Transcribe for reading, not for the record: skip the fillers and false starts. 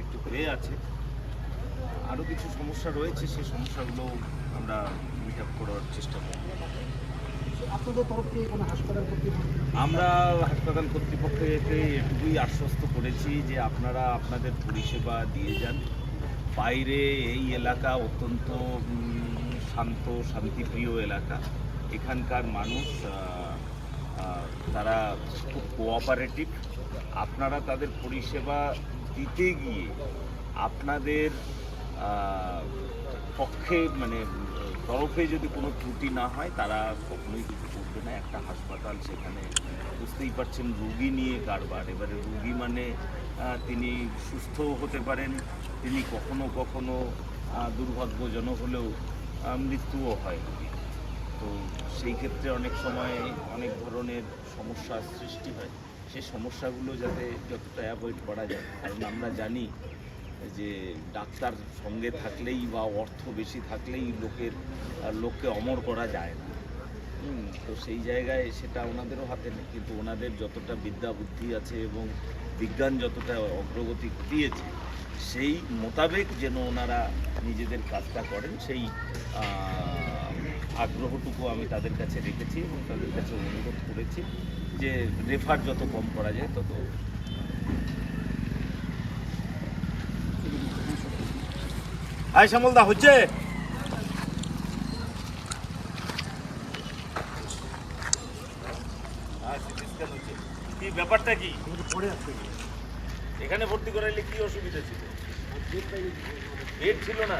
একটু হয়ে আছে। আরও কিছু সমস্যা রয়েছে, সেই সমস্যাগুলো আমরা মিট আপ করার চেষ্টা করব। আপনাদের তরফ থেকে কোনো হাসপাতাল কর্তৃপক্ষ? আমরা হাসপাতাল কর্তৃপক্ষকে এটুকুই আশ্বস্ত করেছি যে আপনারা আপনাদের পরিষেবা দিয়ে যান। বাইরে এই এলাকা অত্যন্ত শান্ত শান্তিপ্রিয় এলাকা। এখানকার মানুষ তারা খুব কোঅপারেটিভ। আপনারা তাদের পরিষেবা দিতে গিয়ে আপনাদের পক্ষে মানে তরফে যদি কোনো ত্রুটি না হয় তারা কখনোই কিছু করবে না। একটা হাসপাতাল, সেখানে বুঝতেই পারছেন রুগী নিয়ে কারবার। এবারে রুগী মানে তিনি সুস্থও হতে পারেন, তিনি কখনো কখনো দুর্ভাগ্যজনক হলেও মৃত্যুও হয় রুগী। তো সেই ক্ষেত্রে অনেক সময় অনেক ধরনের সমস্যার সৃষ্টি হয়। সেই সমস্যাগুলো যাতে যতটা অ্যাভয়েড করা যায়, কারণ আমরা জানি যে ডাক্তার সঙ্গে থাকলেই বা অর্থ বেশি থাকলেই লোককে অমর করা যায় না। তো সেই জায়গায় সেটা ওনাদেরও হাতে নেই, কিন্তু ওনাদের যতটা বিদ্যা বুদ্ধি আছে এবং বিজ্ঞান যতটা অগ্রগতি ঘটিয়েছে সেই মোতাবেক যেন ওনারা নিজেদের কাজটা করেন, সেই আগ্রহটুকু আমি তাদের কাছে রেখেছি এবং তাদের কাছে অনুরোধ করেছি যে রেফার যত কম করা যায় তত। হাই শ্যামলদা, হচ্ছে? কি ব্যাপারটা কি? পরে আসছে এখানে ভর্তি করাইলে কি অসুবিধা ছিল? বেড ছিল না?